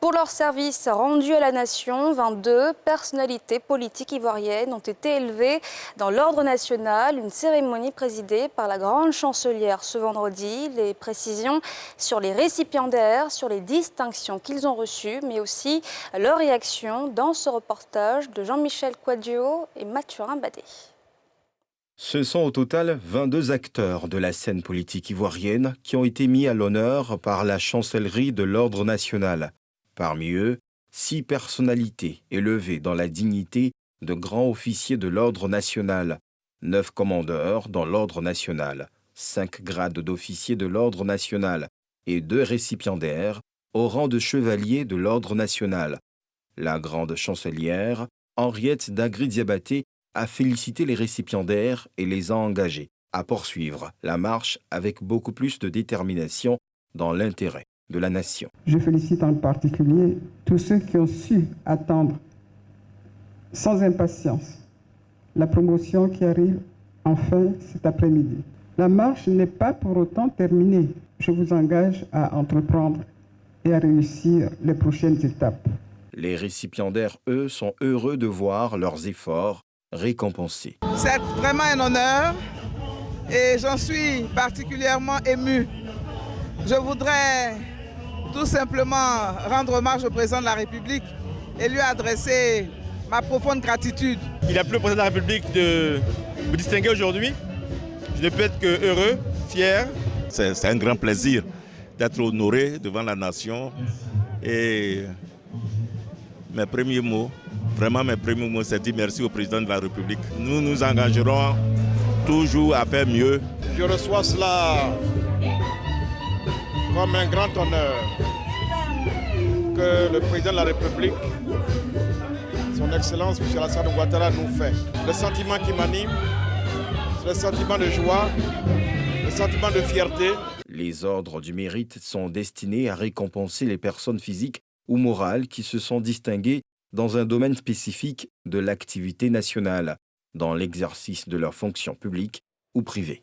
Pour leur service rendu à la nation, 22 personnalités politiques ivoiriennes ont été élevées dans l'ordre national. Une cérémonie présidée par la grande chancelière ce vendredi. Les précisions sur les récipiendaires, sur les distinctions qu'ils ont reçues, mais aussi leur réaction dans ce reportage de Jean-Michel Quadio et Mathurin Badé. Ce sont au total 22 acteurs de la scène politique ivoirienne qui ont été mis à l'honneur par la chancellerie de l'ordre national. Parmi eux, 6 personnalités élevées dans la dignité de grands officiers de l'ordre national, 9 commandeurs dans l'ordre national, 5 grades d'officiers de l'ordre national et 2 récipiendaires au rang de chevaliers de l'ordre national. La grande chancelière, Henriette Dagri-Diabaté, a félicité les récipiendaires et les a engagés à poursuivre la marche avec beaucoup plus de détermination dans l'intérêt de la nation. Je félicite en particulier tous ceux qui ont su attendre sans impatience la promotion qui arrive enfin cet après-midi. La marche n'est pas pour autant terminée. Je vous engage à entreprendre et à réussir les prochaines étapes. Les récipiendaires, eux, sont heureux de voir leurs efforts récompensés. C'est vraiment un honneur et j'en suis particulièrement ému. Je voudrais tout simplement rendre hommage au président de la République et lui adresser ma profonde gratitude. Il a plu au président de la République de me distinguer aujourd'hui. Je ne peux être que heureux, fier. C'est un grand plaisir d'être honoré devant la nation. Et mes premiers mots, c'est dire merci au président de la République. Nous nous engagerons toujours à faire mieux. Je reçois cela comme un grand honneur que le président de la République, son Excellence M. Alassane Ouattara, nous fait. Le sentiment qui m'anime, c'est le sentiment de joie, le sentiment de fierté. Les ordres du mérite sont destinés à récompenser les personnes physiques ou morales qui se sont distinguées dans un domaine spécifique de l'activité nationale, dans l'exercice de leurs fonctions publiques ou privées.